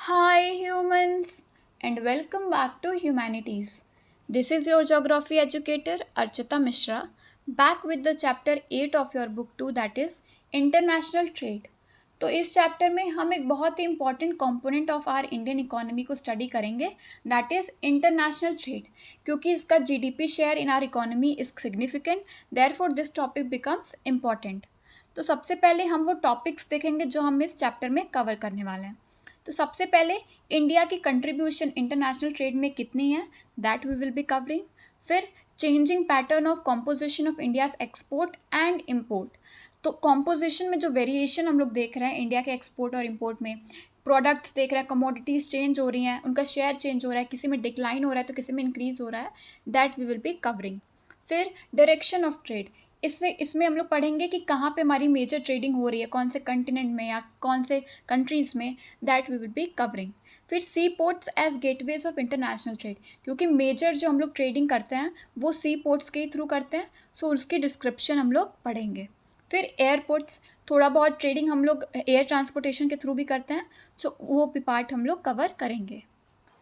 Hi, humans, and welcome back to Humanities. This is your geography educator Archita Mishra, back with the chapter 8 of your book 2, that is International Trade. तो इस chapter में हम एक बहुत ही important component of our Indian economy को study करेंगे, that is international trade, क्योंकि इसका GDP share in our economy is significant, therefore this topic becomes important. तो सबसे पहले हम वो टॉपिक्स देखेंगे जो हम इस चैप्टर में कवर करने वाले हैं। तो सबसे पहले इंडिया की कंट्रीब्यूशन इंटरनेशनल ट्रेड में कितनी है, that we will be covering. फिर changing pattern of composition of India's export and import. तो कॉम्पोजिशन में जो वेरिएशन हम लोग देख रहे हैं इंडिया के एक्सपोर्ट और इम्पोर्ट में, प्रोडक्ट्स देख रहे हैं, कमोडिटीज़ चेंज हो रही हैं, उनका शेयर चेंज हो रहा है, किसी में डिक्लाइन हो रहा है तो किसी में इंक्रीज़ हो रहा है, that we will be covering. फिर डायरेक्शन ऑफ ट्रेड, इसमें हम लोग पढ़ेंगे कि कहाँ पे हमारी मेजर ट्रेडिंग हो रही है, कौन से कंटिनेंट में या कौन से कंट्रीज़ में, that we will be covering. फिर sea ports as gateways of international trade, क्योंकि मेजर जो हम लोग ट्रेडिंग करते हैं वो सी पोर्ट्स के थ्रू करते हैं, सो उसकी डिस्क्रिप्शन हम लोग पढ़ेंगे। फिर एयरपोर्ट्स, थोड़ा बहुत ट्रेडिंग हम लोग एयर ट्रांसपोर्टेशन के थ्रू भी करते हैं, सो वो भी पार्ट हम लोग कवर करेंगे।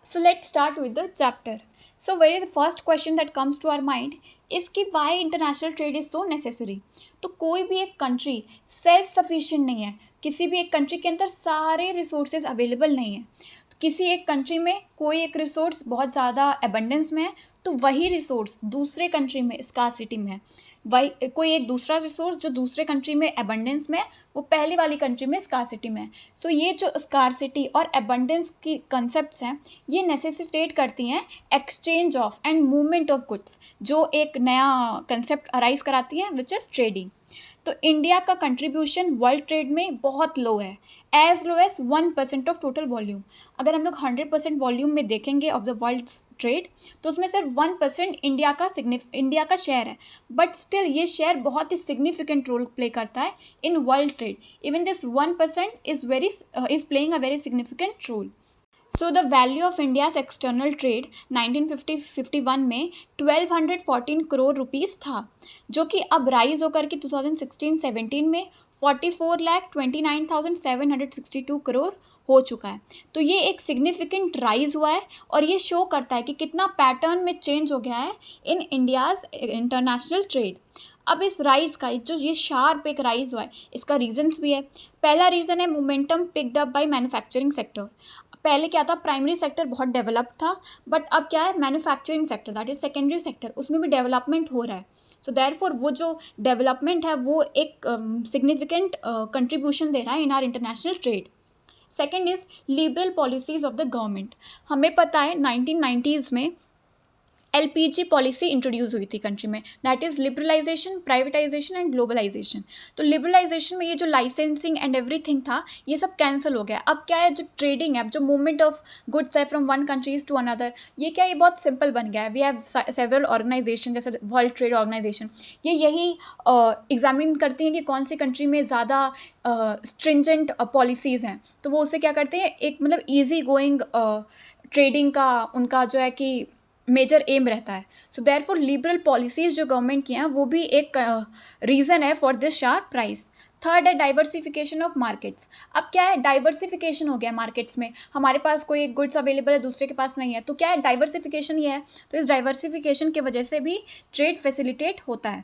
So let's start with the chapter. So the first question that comes to our mind is कि why international trade is so necessary. तो कोई भी एक कंट्री सेल्फ सफिशिएंट नहीं है, किसी भी एक कंट्री के अंदर सारे रिसोर्सेज अवेलेबल नहीं है। तो किसी एक कंट्री में कोई एक रिसोर्स बहुत ज़्यादा एबंडेंस में है तो वही रिसोर्स दूसरे कंट्री में स्कार्सिटी में है, वही कोई एक दूसरा रिसोर्स जो दूसरे कंट्री में एबंडेंस में है वो पहली वाली कंट्री में स्कार्सिटी में है। सो ये जो स्कार्सिटी और एबंडेंस की कंसेप्ट्स हैं ये नेसेसिटेट करती हैं exchange of and movement of goods, जो एक नया कंसेप्ट अराइज कराती हैं विच इज़ ट्रेडिंग। तो इंडिया का कंट्रीब्यूशन वर्ल्ड ट्रेड में बहुत लो है, as low as 1% of total volume. अगर हम लोग 100% वॉल्यूम में देखेंगे ऑफ द वर्ल्ड ट्रेड तो उसमें सिर्फ 1% इंडिया का शेयर है, बट स्टिल ये शेयर बहुत ही सिग्निफिकेंट रोल प्ले करता है in world trade. Even this 1% is playing a very significant role. So the value of India's external trade 1950-51 में 1214 करोड़ रुपीस था, जो कि अब राइज होकर के 2016-17 में 44,29,762 करोड़ हो चुका है। तो ये एक सिग्निफिकेंट राइज हुआ है और ये शो करता है कि कितना पैटर्न में चेंज हो गया है इन इंडियाज़ इंटरनेशनल ट्रेड। अब इस राइज का जो ये शार्प एक राइज हुआ है इसका रीजंस भी है। पहला रीज़न है momentum picked up by manufacturing sector. पहले क्या था, प्राइमरी सेक्टर बहुत डेवलप्ड था, बट अब क्या है, manufacturing sector that is secondary sector, उसमें भी डेवलपमेंट हो रहा है। सो देयरफॉर वो जो डेवलपमेंट है वो एक सिग्निफिकेंट कंट्रीब्यूशन दे रहा है इन are international trade. Second is liberal policies of the government. हमें पता है 1990s में एलपीजी पॉलिसी इंट्रोड्यूस हुई थी कंट्री में, that is liberalisation, privatisation and globalisation. तो लिबरलाइजेशन में ये जो लाइसेंसिंग एंड एवरीथिंग था ये सब कैंसिल हो गया। अब क्या है, जो ट्रेडिंग है, अब जो मूवमेंट ऑफ गुड्स है from one countries to another, ये क्या, ये बहुत सिंपल बन गया है। वी हैव सेवरल ऑर्गेनाइजेशन जैसे वर्ल्ड ट्रेड ऑर्गेनाइजेशन, ये यही एग्जामिन करती हैं कि कौन सी कंट्री में ज़्यादा स्ट्रिंजेंट पॉलिसीज़ हैं, तो वो उससे क्या करते हैं, एक मतलब ईजी गोइंग ट्रेडिंग का उनका जो है कि मेजर एम रहता है। सो देयरफॉर लिबरल पॉलिसीज़ जो गवर्नमेंट की हैं वो भी एक रीज़न है for this sharp price. Third है डाइवर्सिफिकेशन ऑफ मार्केट्स। अब क्या है, डाइवर्सिफिकेशन हो गया मार्केट्स में, हमारे पास कोई एक गुड्स अवेलेबल है दूसरे के पास नहीं है, तो क्या है, डाइवर्सिफिकेशन ये है। तो इस डाइवर्सिफिकेशन की वजह से भी ट्रेड फैसिलिटेट होता है।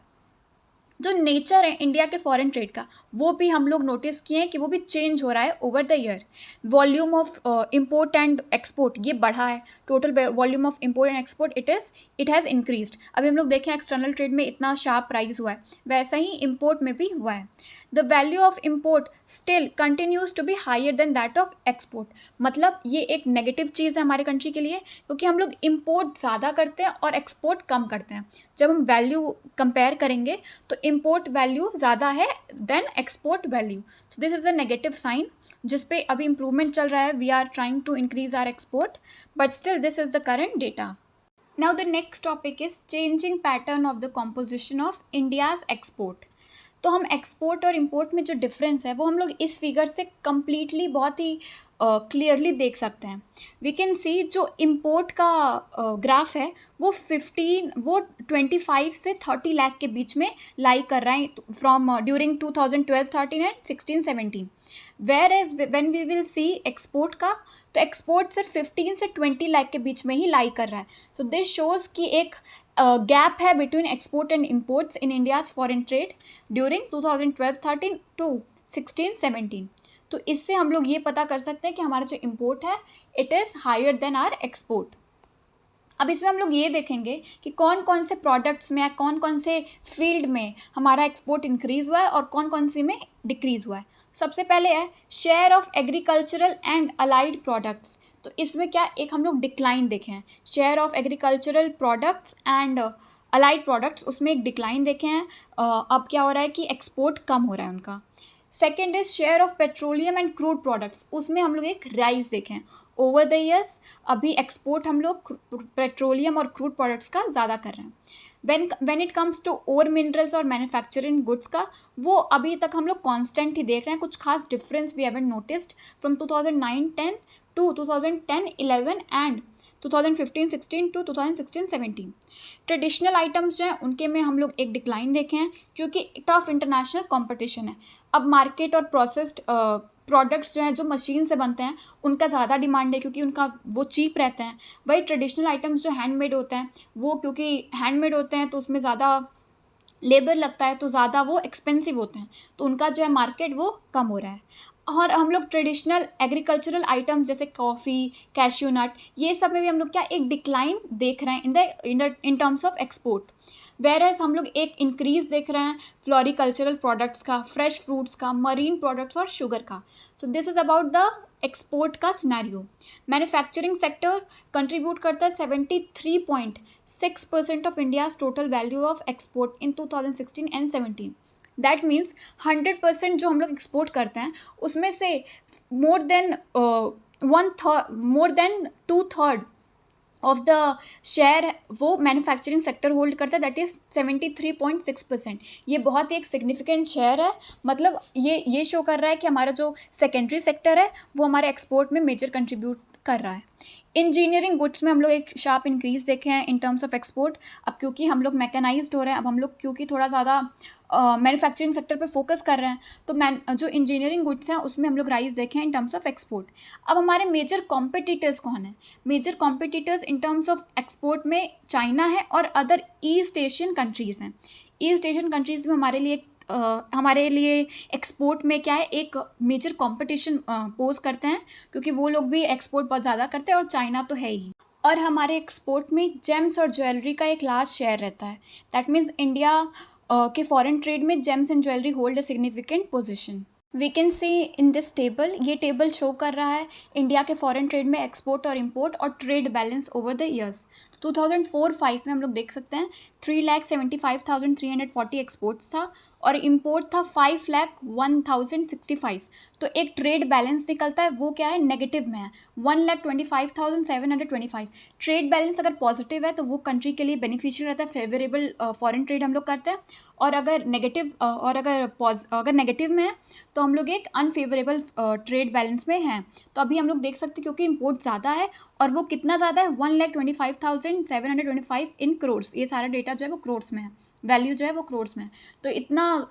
जो नेचर है इंडिया के फॉरेन ट्रेड का वो भी हम लोग नोटिस किए हैं कि वो भी चेंज हो रहा है over the year. Volume of import and export ये बढ़ा है, total volume of import and export it has increased. अभी हम लोग देखें एक्सटर्नल ट्रेड में इतना शार्प प्राइस हुआ है, वैसा ही इंपोर्ट में भी हुआ है। The value of import still continues to be higher than that of export. मतलब ये एक नेगेटिव चीज़ है हमारे कंट्री के लिए, क्योंकि हम लोग इम्पोर्ट ज़्यादा करते हैं और एक्सपोर्ट कम करते हैं। जब हम वैल्यू कंपेयर करेंगे तो इम्पोर्ट वैल्यू ज़्यादा है than export value, so this is a negative sign जिस पे अभी इम्प्रूवमेंट चल रहा है। We are trying to increase our export, but still this is the current data. Now the next topic is changing pattern of the composition of India's export. तो हम export और import में जो डिफरेंस है वो हम लोग इस फिगर से कम्प्लीटली बहुत ही क्लियरली देख सकते हैं। वी कैन सी जो इंपोर्ट का ग्राफ है वो 25 से 30 लाख के बीच में लाई कर रहा है from during 2012-13 and 16-17। Whereas when we will see export का, तो एक्सपोर्ट सिर्फ 15 से 20 लाख के बीच में ही लाई कर रहा है. सो दिस शोज़ कि एक गैप है between export and imports in India's foreign trade during 2012-13 to 16-17. तो इससे हम लोग ये पता कर सकते हैं कि हमारा जो इम्पोर्ट है it is higher than our export. अब इसमें हम लोग ये देखेंगे कि कौन कौन से प्रोडक्ट्स में या कौन कौन से फील्ड में हमारा एक्सपोर्ट इंक्रीज़ हुआ है और कौन कौन सी में डिक्रीज़ हुआ है. सबसे पहले है share of agricultural and allied products. तो इसमें क्या एक हम लोग डिक्लाइन देखे हैं. Share of agricultural products and allied products, उसमें एक डिक्लाइन देखे हैं. अब क्या हो रहा है कि एक्सपोर्ट कम हो रहा है उनका. Second is share of petroleum and crude products, उसमें हम लोग एक राइज देखें. ओवर द ईयर्स अभी एक्सपोर्ट हम लोग पेट्रोलियम और क्रूड प्रोडक्ट्स का ज़्यादा कर रहे हैं. When it comes to ore minerals और मैन्युफैक्चरिंग गुड्स का, वो अभी तक हम लोग कांस्टेंट ही देख रहे हैं. कुछ खास difference we haven't noticed from 2009-10 to 2010-11 and 2015-16 to 2016-17. Traditional items जो हैं उनके में हम लोग एक डिक्लाइन देखे हैं क्योंकि टफ इंटरनेशनल कंपटीशन है. अब मार्केट और प्रोसेस्ड प्रोडक्ट्स जो हैं जो मशीन से बनते हैं उनका ज़्यादा डिमांड है क्योंकि उनका वो चीप रहते हैं. वही ट्रेडिशनल आइटम्स जो हैंडमेड होते हैं वो क्योंकि हैंडमेड होते हैं तो उसमें ज़्यादा लेबर लगता है तो ज़्यादा वो एक्सपेंसिव होते हैं, तो उनका जो है मार्केट वो कम हो रहा है. और हम लोग ट्रेडिशनल एग्रीकल्चरल आइटम्स जैसे कॉफ़ी, कैश्यू नट, ये सब में भी हम लोग क्या एक डिक्लाइन देख रहे हैं in terms of export. Whereas हम लोग एक इंक्रीज़ देख रहे हैं फ्लोरिकल्चरल प्रोडक्ट्स का, फ्रेश फ्रूट्स का, मरीन प्रोडक्ट्स और शुगर का. सो this is about the export का सिनेरियो. मैन्युफैक्चरिंग सेक्टर कंट्रीब्यूट करता है 73.6% of India's total value of export in 2016 and 17. That means 100% जो हम लोग एक्सपोर्ट करते हैं उसमें से more than 2/3 of the share वो मैन्युफैक्चरिंग सेक्टर होल्ड करता है. That is 73.6%. ये बहुत ही एक सिग्निफिकेंट शेयर है. मतलब ये शो कर रहा है कि हमारा जो सेकेंडरी सेक्टर है वो हमारे एक्सपोर्ट में मेजर कंट्रीब्यूट कर रहा है. इंजीनियरिंग गुड्स में हम लोग एक शार्प इंक्रीज़ देखे हैं इन टर्म्स ऑफ एक्सपोर्ट. अब क्योंकि हम लोग मैकेनाइज्ड हो रहे हैं, अब हम लोग क्योंकि थोड़ा ज़्यादा मैन्युफैक्चरिंग सेक्टर पे फोकस कर रहे हैं, तो जो इंजीनियरिंग गुड्स हैं उसमें हम लोग राइज देखें इन टर्म्स ऑफ एक्सपोर्ट. अब हमारे मेजर कॉम्पिटिटर्स कौन है? Major competitors in terms of export में चाइना है और अदर ईस्ट एशियन कंट्रीज़ हैं. ईस्ट एशियन कंट्रीज़ में हमारे लिए एक्सपोर्ट में क्या है एक मेजर कंपटीशन पोज करते हैं क्योंकि वो लोग भी एक्सपोर्ट बहुत ज़्यादा करते हैं और चाइना तो है ही. और हमारे एक्सपोर्ट में जेम्स और ज्वेलरी का एक लार्ज शेयर रहता है. दैट मीन्स इंडिया के फॉरेन ट्रेड में gems and jewellery hold a significant position. We can see in this table, ये टेबल शो कर रहा है इंडिया के फॉरेन ट्रेड में एक्सपोर्ट और इंपोर्ट और trade balance over the years. 2004-05 में हम लोग देख सकते हैं 3,75,340 एक्सपोर्ट्स था और इंपोर्ट था 5,01,065. तो एक ट्रेड बैलेंस निकलता है, वो क्या है नेगेटिव में है, 1,25,725. ट्रेड बैलेंस अगर पॉजिटिव है तो वो कंट्री के लिए बेनिफिशियल रहता है, फेवरेबल फॉरेन ट्रेड हम लोग करते हैं. और अगर नेगेटिव में है तो हम लोग एक अनफेवरेबल ट्रेड बैलेंस में हैं. तो अभी हम लोग देख सकते हैं क्योंकि इंपोर्ट ज़्यादा है और वो कितना ज़्यादा है 1,25,725 इन करोड्स. ये सारा डेटा जो है वो करोड्स में है, वैल्यू जो है वो करोड्स में है. तो इतना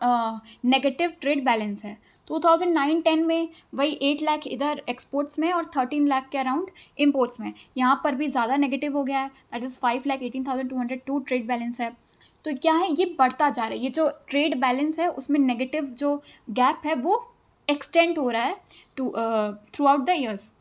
नेगेटिव ट्रेड बैलेंस है. 2009-10 में वही 8 लाख इधर एक्सपोर्ट्स में और 13 लाख के अराउंड इंपोर्ट्स में. यहाँ पर भी ज़्यादा नेगेटिव हो गया है, दैट इज़ 5,18,202 ट्रेड बैलेंस है. तो क्या है ये बढ़ता जा रहा है. ये जो ट्रेड बैलेंस है उसमें नेगेटिव जो गैप है वो एक्सटेंड हो रहा है थ्रू आउट द ईयर्स.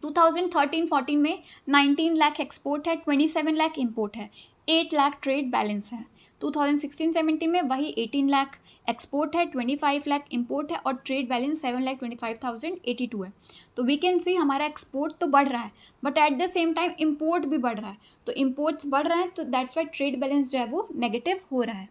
2013-14 में 19 लाख एक्सपोर्ट है, 27 लाख इंपोर्ट है, 8 लाख ट्रेड बैलेंस है. 2016-17 में वही 18 लाख एक्सपोर्ट है, 25 लाख इंपोर्ट है और ट्रेड बैलेंस 7,25,082 है. तो वी कैन सी हमारा एक्सपोर्ट तो बढ़ रहा है but at the same time import भी बढ़ रहा है. तो इंपोर्ट्स बढ़ रहे हैं तो दैट्स वाई ट्रेड बैलेंस जो है वो नेगेटिव हो रहा है.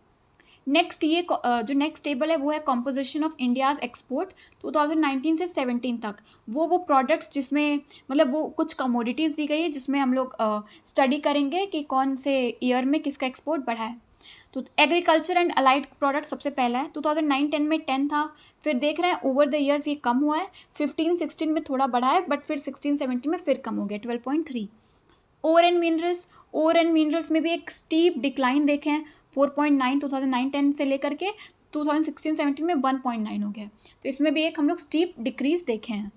नेक्स्ट ये जो नेक्स्ट टेबल है वो है कॉम्पोजिशन ऑफ इंडियाज़ एक्सपोर्ट 2019 से 17 तक. वो प्रोडक्ट्स जिसमें मतलब वो कुछ कमोडिटीज़ दी गई है जिसमें हम लोग स्टडी करेंगे कि कौन से ईयर में किसका एक्सपोर्ट बढ़ा है. तो एग्रीकल्चर एंड अलाइड प्रोडक्ट सबसे पहला है. 2009-10 में 10 था, फिर देख रहे हैं ओवर द ईयर्स ये कम हुआ है. 15-16 में थोड़ा बढ़ा है बट फिर 16-17 में फिर कम हो गया 12.3. ओर एंड मिनरल्स में भी एक स्टीप डिक्लाइन देखे हैं 4.9 2009-10 से लेकर के 2016-17 में 1.9 हो गया, तो इसमें भी एक हम लोग स्टीप डिक्रीज देखे हैं।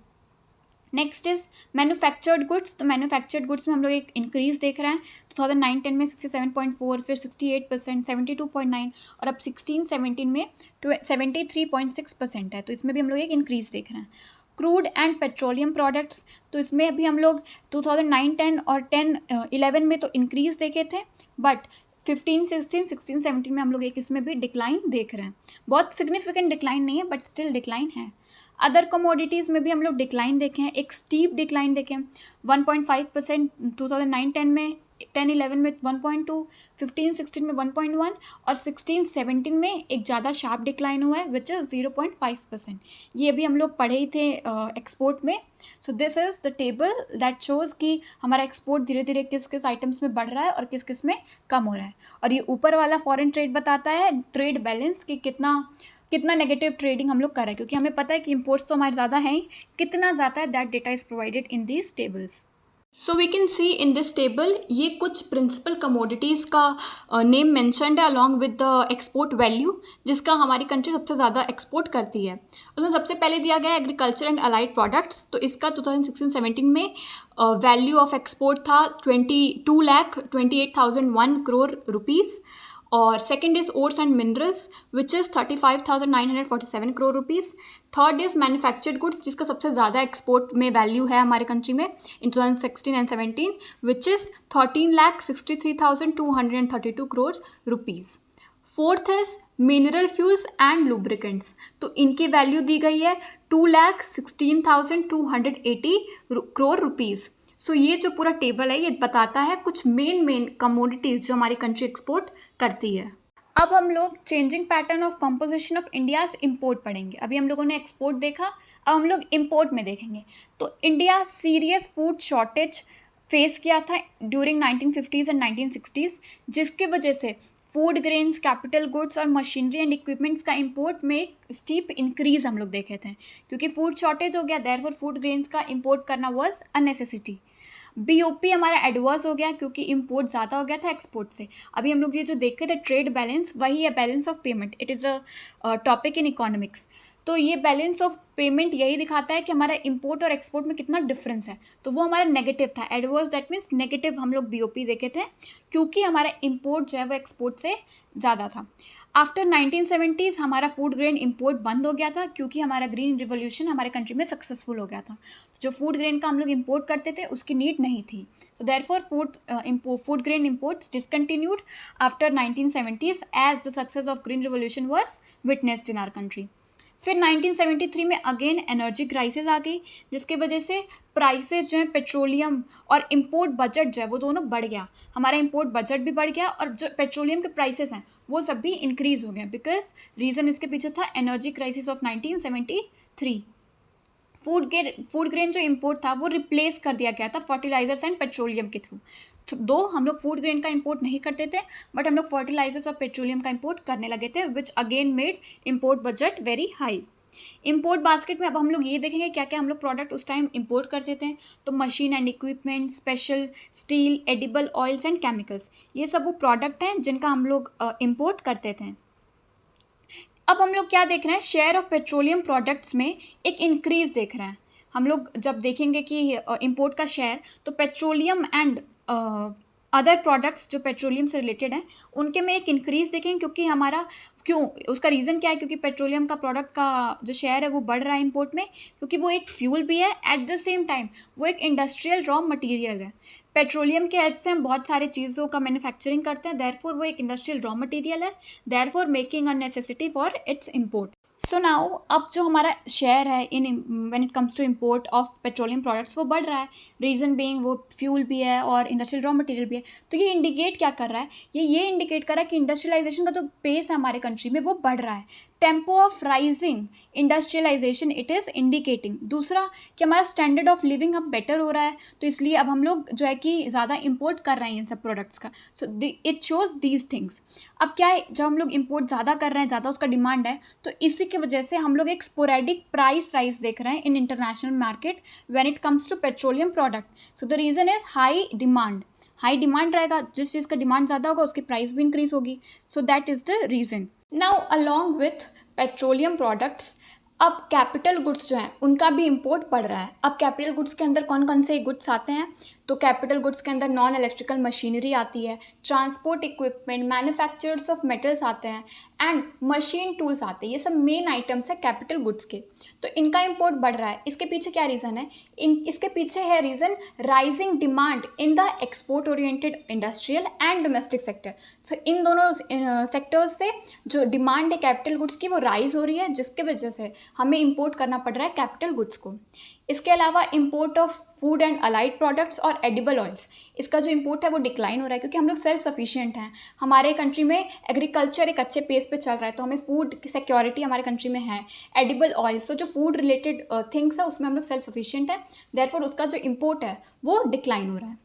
Next is manufactured goods. तो मैन्युफैक्चर्ड गुड्स में हम लोग एक इंक्रीज देख रहे हैं। 2009-10 में 67.4, फिर 68%, 72.9 और अब 16-17 में 73.6% है, तो इसमें भी हम लोग एक इंक्रीज देख रहे हैं। क्रूड एंड पेट्रोलियम प्रोडक्ट्स, तो इसमें भी हम लोग 2009-10 और 10-11 में तो इंक्रीज देखे थे, बट 15-16, 16-17 में हम लोग एक इसमें भी डिक्लाइन देख रहे हैं। बहुत सिग्निफिकेंट डिक्लाइन नहीं है, बट स्टिल डिक्लाइन है। अदर कमोडिटीज़ में भी हम लोग डिक्लाइन देखे हैं, एक स्टीप डिक्लाइन देखे हैं। 1.5% 2009-10 में, 10-11 में 1.2, 15-16 में 1.1 और 16-17 में एक ज़्यादा शार्प डिक्लाइन हुआ है विच इज़ 0.5%। ये भी हम लोग पढ़े ही थे एक्सपोर्ट में। सो this is the table that shows कि हमारा एक्सपोर्ट धीरे धीरे किस किस आइटम्स में बढ़ रहा है और किस किस में कम हो रहा है। और ये ऊपर वाला फॉरेन ट्रेड बताता है ट्रेड बैलेंस कि कितना नेगेटिव ट्रेडिंग हम लोग कर रहे हैं, क्योंकि हमें पता है कि इंपोर्ट्स तो हमारे ज़्यादा हैं ही, कितना ज़्यादा है that data is provided in these tables. So we can see in this table ये कुछ प्रिंसिपल कमोडिटीज़ का नेम मैंशनड है along with the export value, जिसका हमारी कंट्री सबसे ज़्यादा एक्सपोर्ट करती है। उसमें सबसे पहले दिया गया है एग्रीकल्चर एंड अलाइड प्रोडक्ट्स। तो इसका 2016-17 में वैल्यू ऑफ एक्सपोर्ट था 22,28,001 करोड़ रुपीज़। और second is ores and minerals which is 35,947 crore rupees. Third is manufactured goods, जिसका सबसे ज़्यादा एक्सपोर्ट में वैल्यू है हमारे कंट्री में इन 2016 and 17 which is 13,63,232 crore rupees. Fourth is mineral fuels and lubricants, तो इनकी वैल्यू दी गई है 2,16,280 करोड़ रुपीज़। सो ये जो पूरा टेबल है ये बताता है कुछ मेन कमोडिटीज़ जो हमारी कंट्री एक्सपोर्ट करती है। अब हम लोग changing pattern of composition of India's import पढ़ेंगे। अभी हम लोगों ने एक्सपोर्ट देखा, अब हम लोग इंपोर्ट में देखेंगे। तो India serious food shortage face किया था ड्यूरिंग 1950s एंड 1960s, जिसकी वजह से फूड ग्रेन्स, कैपिटल गुड्स और मशीनरी एंड इक्विपमेंट्स का इंपोर्ट में स्टीप इंक्रीज हम लोग देखे थे, क्योंकि फूड शॉर्टेज हो गया, देयरफॉर फूड ग्रेन्स का इंपोर्ट करना वाज अ नेसेसिटी। बीओपी हमारा एडवर्स हो गया क्योंकि इंपोर्ट ज़्यादा हो गया था एक्सपोर्ट से। अभी हम लोग ये जो देखे थे ट्रेड बैलेंस, वही है balance of payment, it is a topic in economics. तो ये बैलेंस ऑफ पेमेंट यही दिखाता है कि हमारा इंपोर्ट और एक्सपोर्ट में कितना डिफरेंस है, तो वो हमारा नेगेटिव था। एडवर्स दैट मीन्स नेगेटिव हम लोग बीओपी देखे थे, क्योंकि हमारा इंपोर्ट जो है वो एक्सपोर्ट से ज़्यादा था। आफ्टर 1970s हमारा फूड ग्रेन इंपोर्ट बंद हो गया था, क्योंकि हमारा ग्रीन रिवोल्यूशन हमारे कंट्री में सक्सेसफुल हो गया था। जो फूड ग्रेन का हम लोग इंपोर्ट करते थे उसकी नीड नहीं थी, तो therefore food grain imports discontinued after 1970s as the success of green revolution was witnessed in our country. फिर 1973 में अगेन एनर्जी क्राइसिस आ गई, जिसके वजह से प्राइसेस जो है पेट्रोलियम और इंपोर्ट बजट जो है वो दोनों बढ़ गया। हमारा इंपोर्ट बजट भी बढ़ गया और जो पेट्रोलियम के प्राइसेस हैं वो सब भी इंक्रीज़ हो गए, बिकॉज रीज़न इसके पीछे था energy crisis of 1973। Food grain जो इंपोर्ट था वो रिप्लेस कर दिया गया था फर्टिलाइजर्स एंड पेट्रोलियम के थ्रू। तो दो हम लोग फूड ग्रेन का इंपोर्ट नहीं करते थे, बट हम लोग फर्टिलाइजर्स और पेट्रोलियम का इंपोर्ट करने लगे थे, which again made import budget very high. Import basket में अब हम लोग ये देखेंगे क्या क्या हम लोग प्रोडक्ट उस टाइम इंपोर्ट करते थे। तो machine and equipment, special steel, edible oils and chemicals, ये सब वो प्रोडक्ट हैं जिनका हम लोग इंपोर्ट करते थे। अब हम लोग क्या देख रहे हैं, शेयर ऑफ पेट्रोलियम प्रोडक्ट्स में एक इंक्रीज देख रहे हैं। हम लोग जब देखेंगे कि इंपोर्ट का शेयर, तो पेट्रोलियम एंड अदर प्रोडक्ट्स जो पेट्रोलियम से रिलेटेड हैं उनके में एक इंक्रीज देखेंगे, क्योंकि हमारा उसका रीज़न क्या है, क्योंकि पेट्रोलियम का प्रोडक्ट का जो शेयर है वो बढ़ रहा है इंपोर्ट में, क्योंकि वो एक फ्यूल भी है, एट द सेम टाइम वो एक इंडस्ट्रियल रॉ मटेरियल है। पेट्रोलियम के हेल्प से हम बहुत सारे चीज़ों का मैन्युफैक्चरिंग करते हैं, देयरफॉर वो एक इंडस्ट्रियल रॉ मटेरियल है, therefore making a necessity for its import. So now अब जो हमारा शेयर है in when it comes to import of petroleum products वो बढ़ रहा है, रीज़न बीइंग वो फ्यूल भी है और इंडस्ट्रियल रॉ मटेरियल भी है। तो ये इंडिकेट क्या कर रहा है, ये इंडिकेट कर रहा है कि इंडस्ट्रियलाइजेशन का जो पेस है हमारे कंट्री में वो बढ़ रहा है। Tempo of rising industrialisation it is indicating. दूसरा कि हमारा स्टैंडर्ड ऑफ लिविंग अब बेटर हो रहा है, तो इसलिए अब हम लोग जो है कि ज़्यादा इंपोर्ट कर रहे हैं इन सब प्रोडक्ट्स का। So it shows these things. अब क्या है, जब हम लोग इंपोर्ट ज़्यादा कर रहे हैं, ज़्यादा उसका डिमांड है, तो इसी की वजह से हम लोग एक स्पोरेडिक प्राइस राइज देख रहे हैं in international market when it comes to petroleum product. So the reason is high demand रहेगा, जिस चीज़ का डिमांड ज़्यादा होगा उसकी प्राइस भी इंक्रीज़ होगी। So that is the reason. Now along with petroleum products, अब कैपिटल गुड्स जो हैं उनका भी इंपोर्ट बढ़ रहा है। अब कैपिटल गुड्स के अंदर कौन कौन से गुड्स आते हैं? तो कैपिटल गुड्स के अंदर नॉन इलेक्ट्रिकल मशीनरी आती है, transport equipment, manufacturers of metals आते हैं एंड मशीन टूल्स आते हैं। ये सब मेन आइटम्स है कैपिटल गुड्स के। तो इनका इंपोर्ट बढ़ रहा है। इसके पीछे क्या रीज़न है? इसके पीछे है reason rising demand in the export oriented industrial and domestic sector. So इन दोनों सेक्टर्स से जो डिमांड है कैपिटल गुड्स की वो राइज हो रही है, जिसके वजह से हमें इंपोर्ट करना पड़ रहा है कैपिटल गुड्स को। इसके अलावा import of food and allied products और एडिबल ऑयल्स, इसका जो इंपोर्ट है वो डिक्लाइन हो रहा है, क्योंकि हम लोग सेल्फ सफिशिएंट हैं। हमारे कंट्री में एग्रीकल्चर एक अच्छे पेस पे चल रहा है, तो हमें फूड की सिक्योरिटी हमारे कंट्री में है। एडिबल ऑयल्स, तो जो फूड रिलेटेड थिंग्स है उसमें हम लोग सेल्फ सफिशिएंट है, देयरफॉर उसका जो इंपोर्ट है वो डिक्लाइन हो रहा है।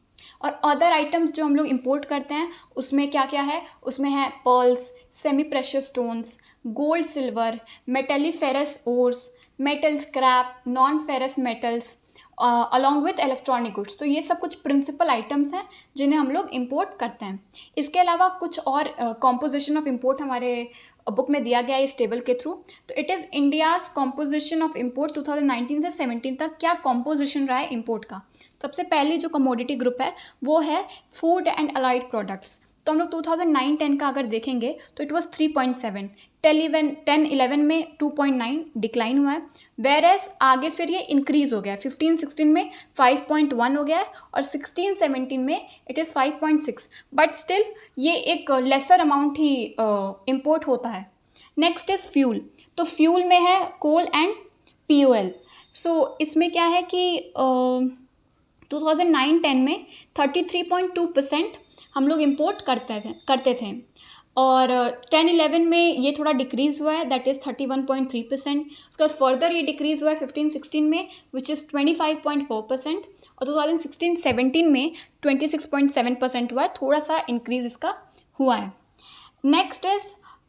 और अदर आइटम्स जो हम लोग इंपोर्ट करते हैं उसमें क्या क्या है? उसमें है pearls, semi precious stones, gold silver, metalliferous ores, metal scrap, non ferrous metals along with electronic goods. तो ये सब कुछ प्रिंसिपल आइटम्स हैं जिन्हें हम लोग इंपोर्ट करते हैं। इसके अलावा कुछ और कॉम्पोजिशन ऑफ इंपोर्ट हमारे बुक में दिया गया है इस टेबल के थ्रू। तो it is India's composition of import 2019 से 17 तक क्या कॉम्पोजिशन रहा है इंपोर्ट का। सबसे पहली जो कमोडिटी ग्रुप है वो है फूड एंड अलाइड प्रोडक्ट्स। तो हम लोग 2009-10 का अगर देखेंगे तो इट वॉज 3.7, 10-11 में 2.9 डिक्लाइन हुआ है, वेर एज आगे फिर ये इंक्रीज़ हो गया है। 15-16 में 5.1 हो गया है और 16-17 में इट इज़ 5.6, बट स्टिल ये एक लेसर अमाउंट ही इम्पोर्ट होता है। Next is fuel. तो फ्यूल में है कोल एंड POL। सो इसमें क्या है कि 2009-10 में 33.2% हम लोग इम्पोर्ट करते थे और 10-11 में ये थोड़ा डिक्रीज़ हुआ है, दैट इज़ 31.3%। उसका फर्दर ये डिक्रीज़ हुआ है 15-16 में विच इज़ 25.4%, और 2016-17 में 26.7% हुआ है, थोड़ा सा इंक्रीज़ इसका हुआ है। Next is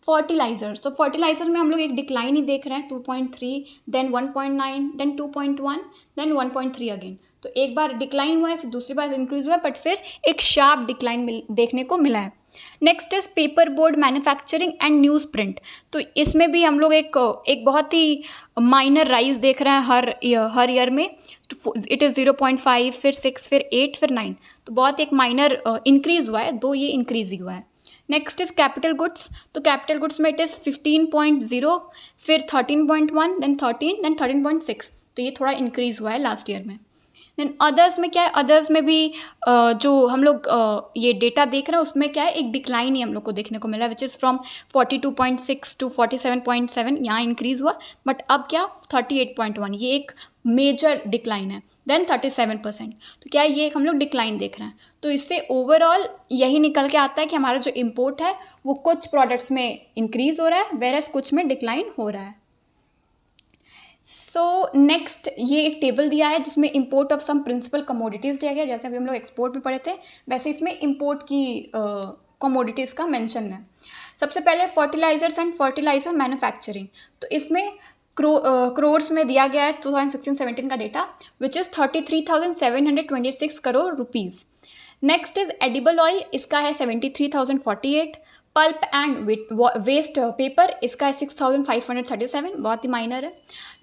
fertilisers. तो फर्टिलाइज़र में हम लोग एक डिक्लाइन ही देख रहे हैं, 2.3, देन 1.9, देन 2.1, देन 1.3 अगेन। तो एक बार डिक्लाइन हुआ है, फिर दूसरी बार इंक्रीज़ हुआ है, बट फिर एक शार्प डिक्लाइन देखने को मिला है। Next is paper board manufacturing and news print. तो इसमें भी हम लोग एक बहुत ही माइनर राइज देख रहे हैं हर ईयर में। इट इज़ 0.5, फिर 6, फिर 8, फिर 9। तो बहुत एक माइनर इंक्रीज़ हुआ है, दो ये इंक्रीज़ ही हुआ है। Next is capital goods. तो कैपिटल गुड्स में इट इज़ 15.0, फिर 13.1, देन 13, देन 13.6। तो ये थोड़ा इंक्रीज़ हुआ है लास्ट ईयर में। देन अदर्स में क्या है? अदर्स में भी जो हम लोग ये डेटा देख रहे हैं उसमें क्या है, एक डिक्लाइन ही हम लोग को देखने को मिला, विच इज़ फ्रॉम 42.6 टू 47.7 यहाँ इंक्रीज़ हुआ, बट अब क्या 38.1, ये एक मेजर डिक्लाइन है। देन 37%। तो क्या ये एक हम लोग डिक्लाइन देख रहे हैं। तो इससे ओवरऑल यही निकल के आता है कि हमारा जो इम्पोर्ट है वो कुछ प्रोडक्ट्स में इंक्रीज़ हो रहा है, वेरएस कुछ में डिक्लाइन हो रहा है। सो नेक्स्ट ये एक टेबल दिया है जिसमें import of some principal commodities दिया गया, जैसे अभी हम लोग एक्सपोर्ट में पढ़े थे वैसे इसमें इंपोर्ट की कमोडिटीज़ का मेंशन है। सबसे पहले फर्टिलाइजर्स एंड फर्टिलाइजर मैन्युफैक्चरिंग। तो इसमें क्रोर्स में दिया गया है 2016-17 का data, which is 33,726 crore rupees. Next is edible oil, इसका है 73,048। पल्प एंड वेस्ट पेपर, इसका है 6,537, बहुत ही माइनर है।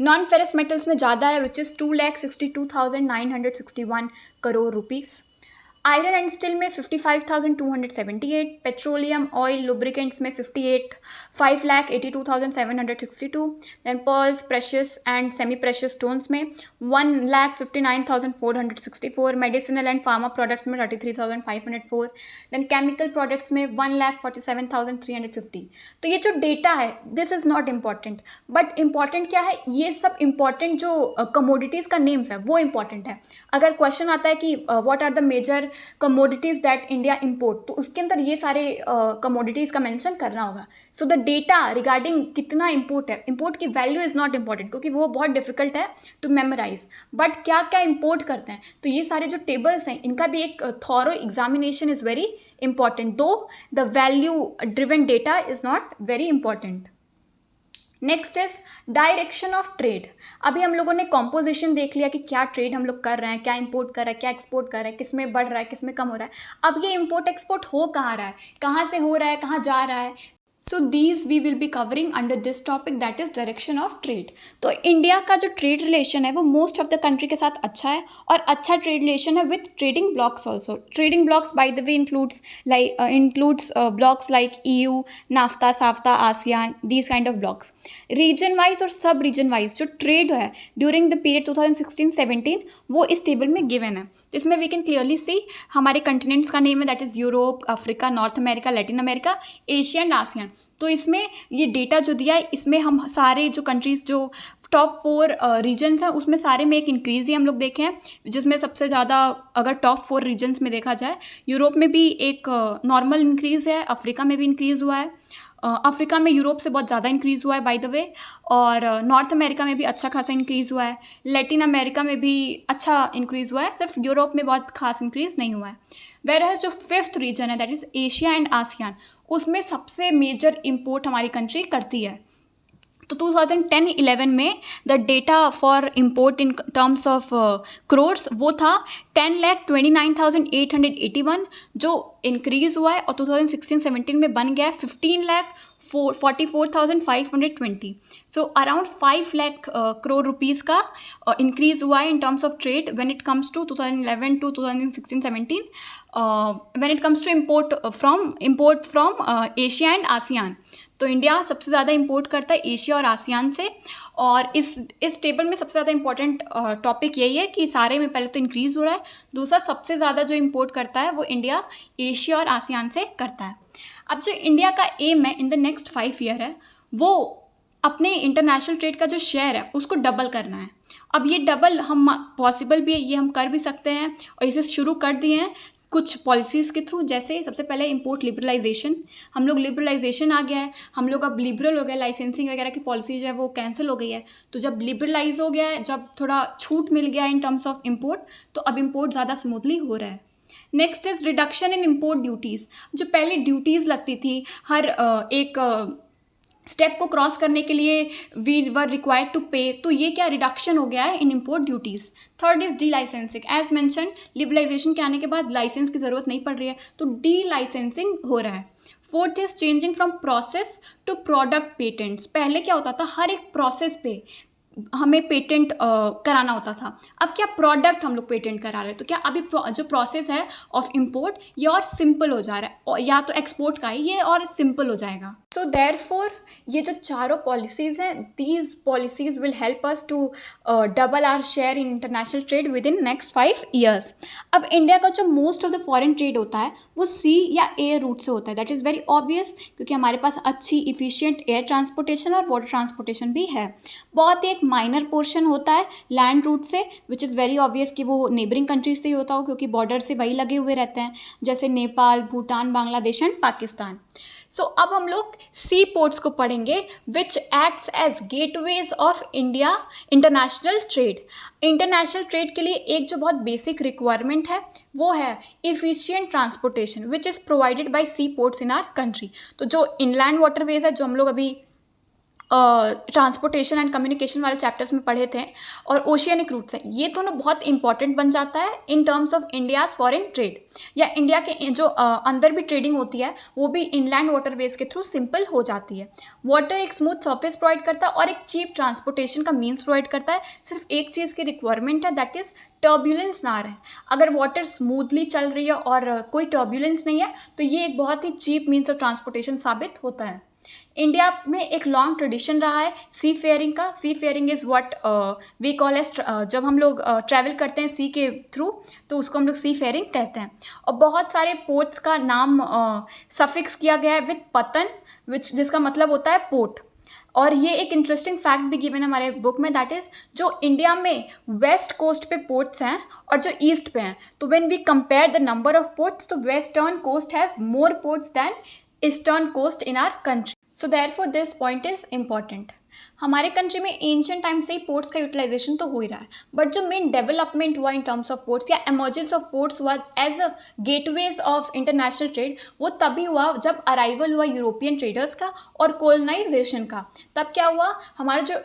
नॉन फेरस मेटल्स में ज़्यादा है, which is 2,62,961 crore rupees. Iron and steel में 55,278, पेट्रोलियम ऑयल लुब्रिकेंट्स में 58, 5,82,762। Then pearls, precious and semi precious stones में 1,59,464, मेडिसिनल एंड फार्मा प्रोडक्ट्स में 33,504, दैन केमिकल प्रोडक्ट्स में 1,47,350। तो ये जो डेटा है this is not important, but important क्या है, ये सब इम्पॉर्टेंट जो कमोडिटीज़ का नेम्स है वो इम्पॉर्टेंट है। अगर क्वेश्चन आता है कि what are the major commodities that India import, तो उसके अंदर ये सारे कमोडिटीज़ का मेंशन करना होगा। सो द डेटा रिगार्डिंग कितना इम्पोर्ट है, इम्पोर्ट की वैल्यू इज़ नॉट इम्पॉर्टेंट क्योंकि वो बहुत डिफिकल्ट है टू मेमोराइज, बट क्या क्या इम्पोर्ट करते हैं। तो ये सारे जो टेबल्स हैं इनका भी एक thorough examination is very important, though the value driven data is not very important. Next is direction of trade. अभी हम लोगों ने कॉम्पोजिशन देख लिया कि क्या ट्रेड हम लोग कर रहे हैं, क्या इंपोर्ट कर रहे हैं, क्या एक्सपोर्ट कर रहे हैं, किस में बढ़ रहा है, किस में कम हो रहा है। अब ये इंपोर्ट एक्सपोर्ट हो कहाँ रहा है, कहाँ से हो रहा है, कहाँ जा रहा है। So these we will be covering under this topic that is direction of trade. तो इंडिया का जो ट्रेड रिलेशन है वो मोस्ट ऑफ द कंट्री के साथ अच्छा है, और अच्छा ट्रेड रिलेशन है with trading blocks also. Trading blocks by the way includes blocks like EU, NAFTA, SAFTA, ASEAN, these kind of blocks. Region wise और सब रीजन वाइज जो ट्रेड है ड्यूरिंग द पीरियड 2016-17 वो इस टेबल में given है। तो इसमें वी कैन क्लियरली सी हमारे कंटिनेंट्स का नेम है that is Europe, Africa, North America, Latin America, Asia and ASEAN. तो इसमें ये डेटा जो दिया है इसमें हम सारे जो कंट्रीज़ जो टॉप 4 रीजन्स हैं उसमें सारे में एक इंक्रीज़ ही हम लोग देखें हैं, जिसमें सबसे ज़्यादा अगर टॉप 4 रीजन्स में देखा जाए, यूरोप में भी एक नॉर्मल इंक्रीज़ है, अफ्रीका में भी इंक्रीज़ हुआ है, अफ्रीका में यूरोप से बहुत ज़्यादा इंक्रीज़ हुआ है बाय द वे, और नॉर्थ अमेरिका में भी अच्छा खासा इंक्रीज़ हुआ है, लैटिन अमेरिका में भी अच्छा इंक्रीज़ हुआ है, सिर्फ यूरोप में बहुत खास इंक्रीज़ नहीं हुआ है। वेर हैज़ जो 5th रीजन है that is Asia and ASEAN, उसमें सबसे मेजर इम्पोर्ट हमारी कंट्री करती है। तो 2010-11 में the data for import in terms of crores वो था 10,29,881, जो इंक्रीज़ हुआ है, और 2016-17 में बन गया है 15,44,520। So around 5 lakh crore rupees का इंक्रीज़ हुआ है in terms of trade when it comes to 2011 to 2016-17 when it comes to import from Asia and ASEAN. तो इंडिया सबसे ज़्यादा इंपोर्ट करता है एशिया और आसियान से, और इस टेबल में सबसे ज़्यादा इंपॉर्टेंट टॉपिक यही है कि सारे में पहले तो इंक्रीज़ हो रहा है, दूसरा सबसे ज़्यादा जो इंपोर्ट करता है वो इंडिया एशिया और आसियान से करता है। अब जो इंडिया का एम है इन द नेक्स्ट 5 ईयर है वो अपने इंटरनेशनल ट्रेड का जो शेयर है उसको डबल करना है। अब ये डबल हम पॉसिबल भी है, ये हम कर भी सकते हैं, और इसे शुरू कर दिए हैं कुछ पॉलिसीज़ के थ्रू। जैसे सबसे पहले इंपोर्ट लिबरलाइजेशन, हम लोग लिबरलाइजेशन आ गया है, हम लोग अब लिबरल हो गया, लाइसेंसिंग वगैरह की पॉलिसी जो है वो कैंसिल हो गई है। तो जब लिबरलाइज हो गया है, जब थोड़ा छूट मिल गया है इन टर्म्स ऑफ इम्पोर्ट, तो अब इम्पोर्ट ज़्यादा स्मूथली हो रहा है। Next is reduction in import duties. जो पहले ड्यूटीज़ लगती थी हर एक स्टेप को क्रॉस करने के लिए वी वर रिक्वायर्ड टू पे, तो ये क्या रिडक्शन हो गया है in import duties. Third is de licensing, as mention liberalization के आने के बाद लाइसेंस की ज़रूरत नहीं पड़ रही है, तो डी लाइसेंसिंग हो रहा है। Fourth is changing from process to product patents. पहले क्या होता था, हर एक प्रोसेस पे हमें पेटेंट कराना होता था, अब क्या प्रोडक्ट हम लोग पेटेंट करा रहे हैं। तो क्या अभी जो प्रोसेस है ऑफ इम्पोर्ट ये और सिंपल हो जा रहा है, या तो एक्सपोर्ट का है ये और सिंपल हो जाएगा। सो देयरफॉर ये जो चारों पॉलिसीज़ हैं, these policies will help us to double our share in international trade within next 5 years. अब इंडिया का जो most of the foreign trade होता है वो सी या एयर रूट से होता है, दैट इज़ वेरी ऑब्वियस, क्योंकि हमारे पास अच्छी इफिशिएंट एयर ट्रांसपोर्टेशन और वाटर ट्रांसपोर्टेशन भी है। बहुत ही एक माइनर पोर्शन होता है लैंड रूट से, विच इज़ वेरी ऑब्वियस कि वो नेबरिंग कंट्रीज से ही होता हो, क्योंकि बॉर्डर से वही लगे हुए रहते हैं, जैसे नेपाल, भूटान, बांग्लादेश एंड पाकिस्तान। सो अब हम लोग सी पोर्ट्स को पढ़ेंगे which acts as gateways of India international trade. International trade के लिए एक जो बहुत बेसिक रिक्वायरमेंट है वो है efficient transportation which is provided by sea ports in our country. तो जो इनलैंड वाटरवेज है, जो हम लोग अभी ट्रांसपोर्टेशन एंड कम्युनिकेशन वाले चैप्टर्स में पढ़े थे, और ओशियनिक रूट्स हैं, ये दोनों बहुत इंपॉर्टेंट बन जाता है in terms of India's foreign trade, या इंडिया के जो अंदर भी ट्रेडिंग होती है वो भी इनलैंड वाटरवेज के थ्रू सिंपल हो जाती है। वाटर एक स्मूथ सरफेस प्रोवाइड करता है और एक चीप ट्रांसपोर्टेशन का मीन्स प्रोवाइड करता है। सिर्फ एक चीज़ की रिक्वायरमेंट है, दैट इज़ टर्ब्यूलेंस ना रहे। अगर वाटर स्मूथली चल रही है और कोई टर्ब्यूलेंस नहीं है तो ये एक बहुत ही चीप मीन्स ऑफ ट्रांसपोर्टेशन साबित होता है। इंडिया में एक लॉन्ग ट्रेडिशन रहा है सी फेयरिंग का। Seafaring is what we call as, जब हम लोग ट्रैवल करते हैं सी के थ्रू तो उसको हम लोग सी फेयरिंग कहते हैं। और बहुत सारे पोर्ट्स का नाम सफिक्स किया गया है विद पतन, जिसका मतलब होता है पोर्ट। और ये एक इंटरेस्टिंग फैक्ट भी गिवन है हमारे बुक में, दैट इज़ जो इंडिया में वेस्ट कोस्ट पे पोर्ट्स हैं और जो ईस्ट पे हैं, तो when we compare the number of ports, तो western coast has more ports than eastern coast in our country. So therefore this point is important. हमारे कंट्री में एंशियंट टाइम से ही पोर्ट्स का यूटिलाइजेशन तो हो ही रहा है, बट जो मेन डेवलपमेंट हुआ इन टर्म्स ऑफ पोर्ट्स या एमर्जेंस ऑफ पोर्ट्स हुआ as a gateways of international trade, वो तभी हुआ जब अराइवल हुआ यूरोपियन ट्रेडर्स का और कोलोनाइजेशन का। तब क्या हुआ, हमारे जो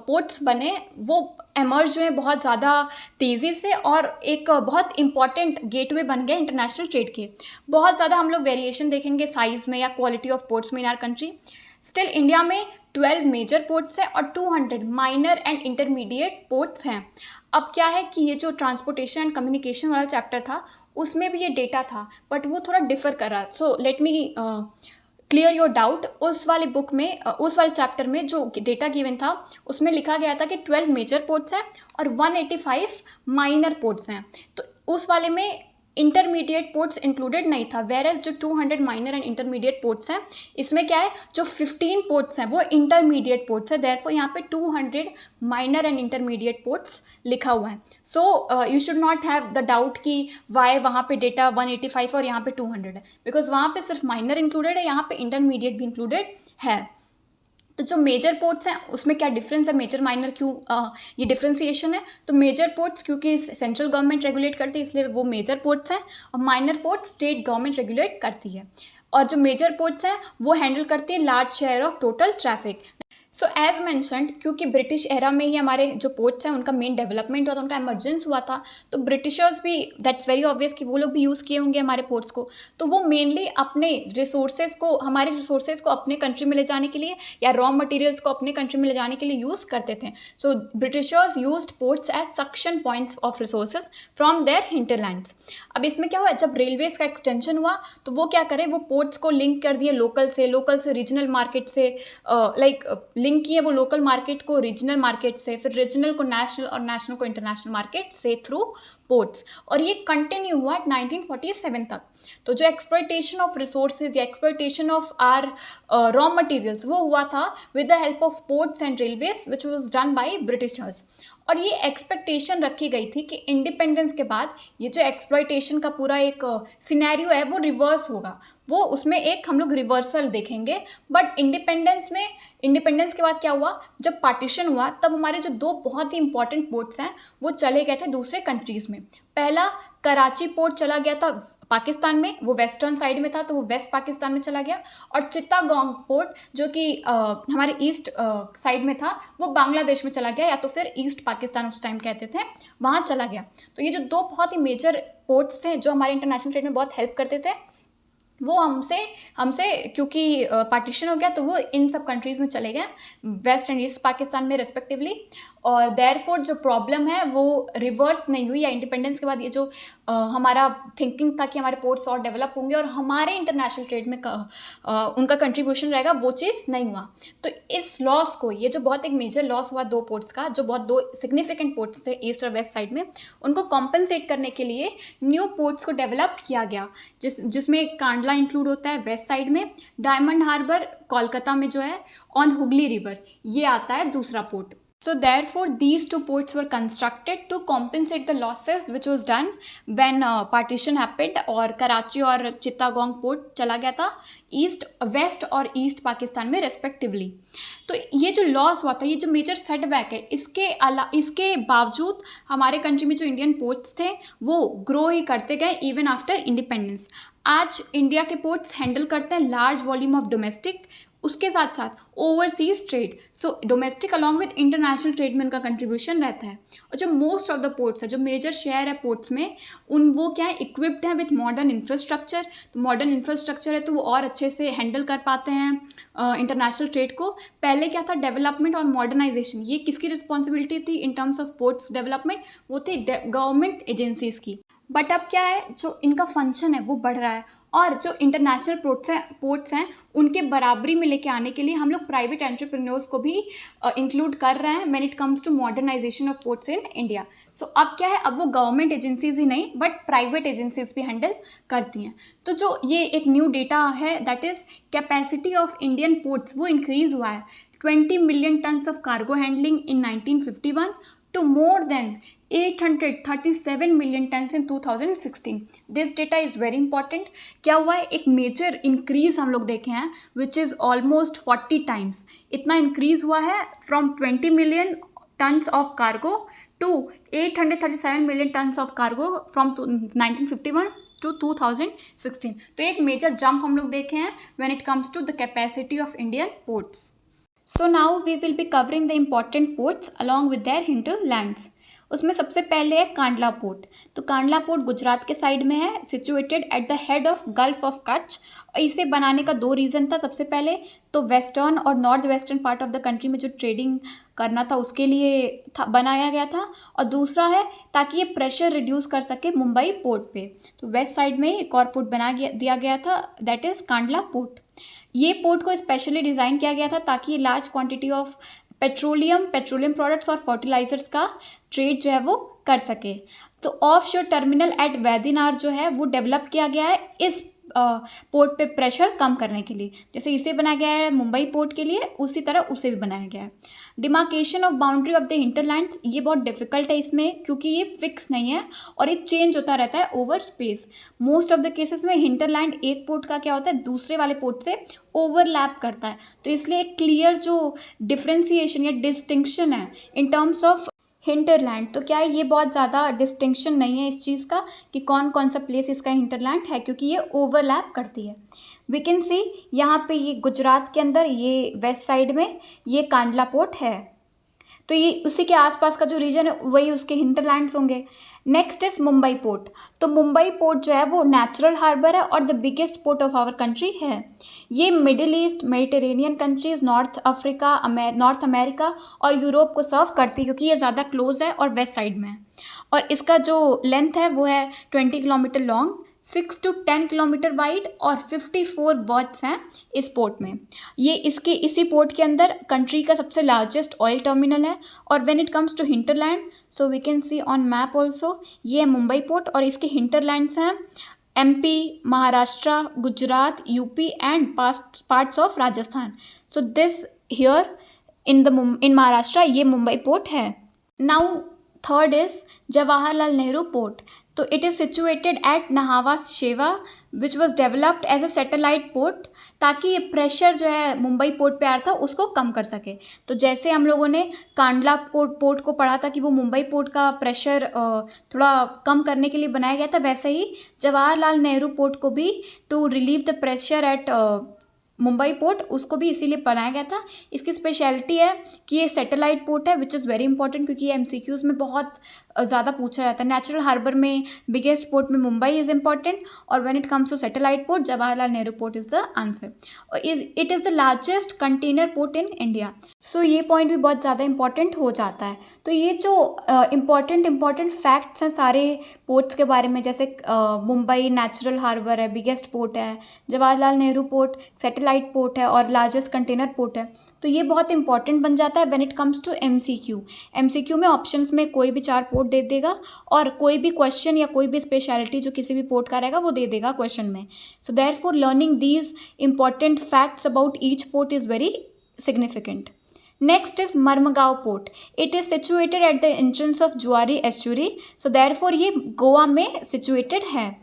पोर्ट्स बने वो एमर्ज हुए बहुत ज़्यादा तेज़ी से और एक बहुत इंपॉर्टेंट गेटवे बन गए इंटरनेशनल ट्रेड के। बहुत ज़्यादा हम लोग वेरिएशन देखेंगे साइज़ में या क्वालिटी ऑफ पोर्ट्स में इन आर कंट्री। स्टिल इंडिया में 12 मेजर पोर्ट्स हैं और 200 माइनर एंड इंटरमीडिएट पोर्ट्स हैं। अब क्या है कि ये जो ट्रांसपोर्टेशन एंड कम्युनिकेशन वाला चैप्टर था उसमें भी ये डेटा था, बट वो थोड़ा डिफर कर रहा। So let me clear your doubt. उस वाले बुक में उस वाले चैप्टर में जो डेटा गिवन था उसमें लिखा गया था कि 12 मेजर पोर्ट्स हैं और 185 माइनर पोर्ट्स हैं। तो उस वाले में इंटरमीडिएट पोर्ट्स इंक्लूडेड नहीं था, वेर एज जो 200 माइनर एंड इंटरमीडिएट पोर्ट्स हैं इसमें क्या है, जो 15 पोर्ट्स हैं वो इंटरमीडिएट पोर्ट्स है। देयरफॉर यहाँ पे 200 माइनर एंड इंटरमीडिएट पोर्ट्स लिखा हुआ है। So you should not have the doubt कि वाई वहाँ पे डेटा 185 और यहाँ पे 200 है, बिकॉज वहाँ पे सिर्फ माइनर इंक्लूडेड है, यहाँ पे इंटरमीडिएट भी इंक्लूडेड है। तो जो मेजर पोर्ट्स हैं उसमें क्या डिफरेंस है, मेजर माइनर क्यों ये डिफ्रेंसिएशन है। तो मेजर पोर्ट्स क्योंकि सेंट्रल गवर्नमेंट रेगुलेट करती है इसलिए वो मेजर पोर्ट्स हैं, और minor ports state government regulate करती है। और जो मेजर पोर्ट्स हैं वो हैंडल करती है large share of total traffic. So as mentioned, क्योंकि ब्रिटिश एरा में ही हमारे जो पोर्ट्स हैं उनका मेन डेवलपमेंट हुआ था, उनका एमरजेंस हुआ था, तो ब्रिटिशर्स भी, दैट्स वेरी ऑब्वियस कि वो लोग भी यूज़ किए होंगे हमारे पोर्ट्स को। तो वो मेनली अपने रिसोर्सेज को, हमारे रिसोर्सेज को अपने कंट्री में ले जाने के लिए या रॉ मटेरियल्स को अपने कंट्री में ले जाने के लिए यूज़ करते थे। So Britishers used ports as suction points of resources from their hinterlands. अब इसमें क्या हुआ, जब रेलवेज का एक्सटेंशन हुआ तो वो क्या करें, वो पोर्ट्स को लिंक कर दिए लोकल से रीजनल मार्केट से, लाइक लिंक किए वो लोकल मार्केट को रीजनल मार्केट से, फिर रीजनल को नेशनल और नेशनल को इंटरनेशनल मार्केट से थ्रू पोर्ट्स। और ये कंटिन्यू हुआ 1947 तक। तो जो एक्सप्लॉयटेशन ऑफ रिसोर्सेज या exploitation of our raw materials वो हुआ था with the help of ports and railways which was done by Britishers. और ये एक्सपेक्टेशन रखी गई थी कि इंडिपेंडेंस के बाद ये जो एक्सप्लॉयटेशन का पूरा एक सिनेरियो है वो रिवर्स होगा, वो उसमें एक हम लोग रिवर्सल देखेंगे। बट इंडिपेंडेंस के बाद क्या हुआ, जब पार्टीशन हुआ तब हमारे जो दो बहुत ही इंपॉर्टेंट पोर्ट्स हैं वो चले गए थे दूसरे कंट्रीज़ में। पहला कराची पोर्ट चला गया था पाकिस्तान में, वो वेस्टर्न साइड में था तो वो वेस्ट पाकिस्तान में चला गया। और चित्तागोंग पोर्ट जो कि हमारे ईस्ट साइड में था वो बांग्लादेश में चला गया, या तो फिर ईस्ट पाकिस्तान उस टाइम कहते थे, वहाँ चला गया। तो ये जो दो बहुत ही मेजर पोर्ट्स थे जो हमारे इंटरनेशनल ट्रेड में बहुत हेल्प करते थे, वो हमसे क्योंकि पार्टीशन हो गया तो वो इन सब कंट्रीज़ में चले गए, वेस्ट एंड ईस्ट पाकिस्तान में रेस्पेक्टिवली। और देयरफॉर जो प्रॉब्लम है वो रिवर्स नहीं हुई, या इंडिपेंडेंस के बाद ये जो हमारा थिंकिंग था कि हमारे पोर्ट्स और डेवलप होंगे और हमारे इंटरनेशनल ट्रेड में उनका कंट्रीब्यूशन रहेगा, वो चीज़ नहीं हुआ। तो इस लॉस को, ये जो बहुत एक मेजर लॉस हुआ दो पोर्ट्स का, जो बहुत दो सिग्निफिकेंट पोर्ट्स थे ईस्ट और वेस्ट साइड में, उनको कॉम्पनसेट करने के लिए न्यू पोर्ट्स को डेवलप किया गया, जिसमें कांडला इंक्लूड होता है वेस्ट साइड में, डायमंड हार्बर कोलकाता में जो है ऑन हुगली रिवर, ये आता है दूसरा port. So therefore these two ports were constructed to compensate the losses which was done when partition happened, और कराची और चित्तागोंग पोर्ट चला गया था वेस्ट और ईस्ट पाकिस्तान में रेस्पेक्टिवली। तो ये जो लॉस हुआ था, ये जो मेजर सेटबैक है, इसके बावजूद हमारे कंट्री में जो इंडियन पोर्ट्स थे वो ग्रो ही करते गए इवन आफ्टर इंडिपेंडेंस। आज इंडिया के पोर्ट्स हैंडल करते हैं लार्ज वॉल्यूम ऑफ डोमेस्टिक, उसके साथ साथ overseas trade. So domestic along with international trade में उनका कंट्रीब्यूशन रहता है। और जो मोस्ट ऑफ द पोर्ट्स है, जो मेजर शेयर है पोर्ट्स में, वो क्या है, इक्विप्ड है विथ मॉडर्न इंफ्रास्ट्रक्चर। तो मॉडर्न इंफ्रास्ट्रक्चर है तो वो और अच्छे से हैंडल कर पाते हैं इंटरनेशनल ट्रेड को। पहले क्या था, डेवलपमेंट और मॉडर्नाइजेशन, ये किसकी रिस्पॉन्सिबिलिटी थी इन टर्म्स ऑफ पोर्ट्स डेवलपमेंट, वो थी गवर्नमेंट एजेंसीज़ की। बट अब क्या है, जो इनका फंक्शन है वो बढ़ रहा है, और जो इंटरनेशनल पोर्ट्स हैं उनके बराबरी में लेके आने के लिए हम लोग प्राइवेट एंटरप्रेन्योर्स को भी इंक्लूड कर रहे हैं when it comes to modernization of ports in India. So अब क्या है, अब वो गवर्नमेंट एजेंसीज ही नहीं बट प्राइवेट एजेंसीज भी हैंडल करती हैं। तो जो ये एक न्यू डेटा है, that is capacity of Indian ports, वो इंक्रीज़ हुआ है 20 million tons of cargo handling in 1951 to more than 837 million tons in 2016. This data is very important. क्या हुआ है, एक मेजर इंक्रीज हम लोग देखे हैं विच इज़ ऑलमोस्ट 40 टाइम्स. इतना इंक्रीज हुआ है from 20 million tons of cargo to 837 million tons of cargo from 1951 to 2016. तो एक मेजर जंप हम लोग देखे हैं when it comes to the capacity of Indian ports. So now we will be covering the important ports along with their hinterlands. उसमें सबसे पहले है कांडला पोर्ट. तो कांडला पोर्ट गुजरात के साइड में है, situated at the head of gulf of Kutch. इसे बनाने का दो रीज़न था. सबसे पहले तो वेस्टर्न और north western part of the country में जो ट्रेडिंग करना था उसके लिए बनाया गया था. और दूसरा है ताकि ये प्रेशर रिड्यूस कर सके मुंबई पोर्ट पे. तो वेस्ट साइड में एक और पोर्ट दिया गया था, दैट इज़ कांडला पोर्ट. ये पोर्ट को स्पेशली डिज़ाइन किया गया था ताकि ये large quantity of petroleum products और फर्टिलाइजर्स का ट्रेड जो है वो कर सके. तो ऑफ शोर टर्मिनल एट वैदिनार जो है वो डेवलप किया गया है इस पोर्ट पे प्रेशर कम करने के लिए. जैसे इसे बनाया गया है मुंबई पोर्ट के लिए, उसी तरह उसे भी बनाया गया है. Demarcation of boundary of the hinterlands, ये बहुत डिफिकल्ट है इसमें क्योंकि ये फिक्स नहीं है और ये चेंज होता रहता है over space. Most of the cases में हिंटरलैंड एक पोर्ट का क्या होता है दूसरे वाले पोर्ट से ओवरलैप करता है. तो इसलिए एक क्लियर जो डिफ्रेंसिएशन या डिस्टिंक्शन है इन टर्म्स ऑफ हिंटरलैंड, तो क्या है ये बहुत ज़्यादा डिस्टिंक्शन नहीं है इस चीज़ का कि कौन कौन सा प्लेस इसका हिंटरलैंड है, क्योंकि ये ओवरलैप करती है. वी कैन सी यहाँ पे ये गुजरात के अंदर, ये वेस्ट साइड में ये कांडला पोर्ट है. तो ये उसी के आसपास का जो रीजन है वही उसके हिंटरलैंड्स होंगे. Next is Mumbai port. तो मुंबई पोर्ट जो है वो नेचुरल हार्बर है और the biggest port of our country है. ये Middle East, Mediterranean countries, North Africa, North America और यूरोप को सर्व करती है क्योंकि ये ज़्यादा क्लोज है और वेस्ट साइड में है. और इसका जो लेंथ है वो है 20 kilometre long, 6 to 10 kilometre wide और 54 बर्थ्स हैं इस पोर्ट में. ये इसी पोर्ट के अंदर कंट्री का सबसे लार्जेस्ट ऑयल टर्मिनल है. और when it comes to hinterland, so we can see on map also, ये है मुंबई पोर्ट और इसके हिंटरलैंड्स हैं MP, Maharashtra, Gujarat, UP and parts of Rajasthan. So this here in Maharashtra ये मुंबई पोर्ट है. Now third is Jawaharlal Nehru port. तो it is situated at Nhava Sheva which was developed as a satellite port ताकि ये प्रेशर जो है मुंबई पोर्ट पे आ रहा था उसको कम कर सके. तो जैसे हम लोगों ने कांडला पोर्ट को पढ़ा था कि वो मुंबई पोर्ट का प्रेशर थोड़ा कम करने के लिए बनाया गया था, वैसे ही जवाहरलाल नेहरू पोर्ट को भी to relieve the pressure at Mumbai port उसको भी इसीलिए बनाया गया था. इसकी स्पेशलिटी है कि ये सैटेलाइट पोर्ट है विच इज़ वेरी इंपॉर्टेंट क्योंकि ये MCQs में बहुत ज़्यादा पूछा जाता है. नेचुरल हार्बर में बिगेस्ट पोर्ट में मुंबई इज़ इंपॉर्टेंट और when it comes to satellite port Jawaharlal Nehru port is the answer. It is the largest container port in India. So ये पॉइंट भी बहुत ज़्यादा इंपॉर्टेंट हो जाता है. तो ये जो इम्पॉर्टेंट फैक्ट्स हैं सारे पोर्ट्स के बारे में, जैसे मुंबई नेचुरल हार्बर है, बिगेस्ट पोर्ट है, Jawaharlal Nehru port satellite port है और लार्जेस्ट कंटेनर पोर्ट है, तो ये बहुत इंपॉर्टेंट बन जाता है when it comes to MCQ में ऑप्शंस में कोई भी 4 पोर्ट दे देगा और कोई भी क्वेश्चन या कोई भी स्पेशलिटी जो किसी भी पोर्ट का रहेगा वो दे देगा क्वेश्चन में. So therefore learning these important facts about each port is very significant. Next is Marmagao port. It is situated at the entrance of Zuari estuary. So therefore ये गोवा में सिचुएटेड है.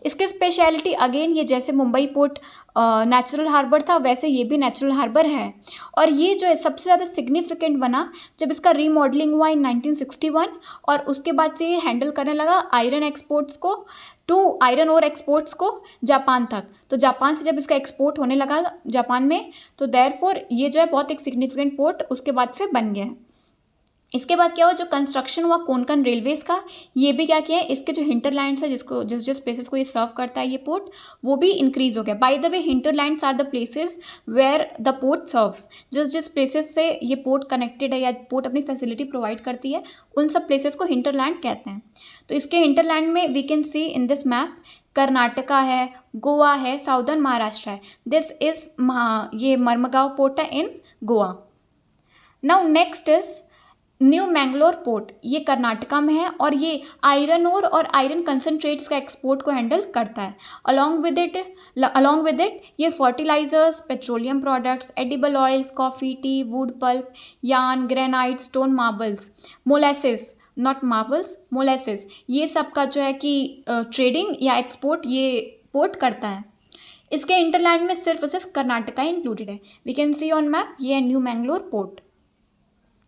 इसकी स्पेशलिटी अगेन ये जैसे मुंबई पोर्ट नेचुरल हार्बर था वैसे ये भी नेचुरल हार्बर है. और ये जो है सबसे ज़्यादा सिग्निफिकेंट बना जब इसका रीमॉडलिंग हुआ इन 1961 और उसके बाद से ये हैंडल करने लगा आयरन ओर एक्सपोर्ट्स को जापान तक. तो जापान से जब इसका एक्सपोर्ट होने लगा जापान में, तो देयरफॉर ये जो है बहुत एक सिग्निफिकेंट पोर्ट उसके बाद से बन गया. इसके बाद क्या हुआ, जो कंस्ट्रक्शन हुआ कोंकण रेलवेज़ का, ये भी क्या किया है, इसके जो हिंटरलैंड्स है जिस प्लेसेस को ये सर्व करता है ये पोर्ट, वो भी इंक्रीज हो गया. By the way hinterlands are the places where the port serves. जिस प्लेसेस से ये पोर्ट कनेक्टेड है या पोर्ट अपनी फैसिलिटी प्रोवाइड करती है उन सब प्लेसेस को हिंटरलैंड कहते हैं. तो इसके हिंटरलैंड में we can see in this map Karnataka है, गोवा है, साउदर्न महाराष्ट्र है. दिस इज ये मर्मगांव पोर्ट है in Goa. Now next is new Mangalore port. ये कर्नाटका में है और ये आयरन ओर और आयरन कंसनट्रेट्स का एक्सपोर्ट को हैंडल करता है. अलॉन्ग विद इट ये fertilizers, petroleum products, edible oils, coffee, tea, wood pulp, yarn, granite, stone marbles, molasses, not marbles, molasses, ये सब का जो है कि ट्रेडिंग या एक्सपोर्ट ये पोर्ट करता है। इसके इंटरलैंड में सिर्फ और सिर्फ कर्नाटका इंक्लूडेड है। We can see on map, ये है new Mangalore port.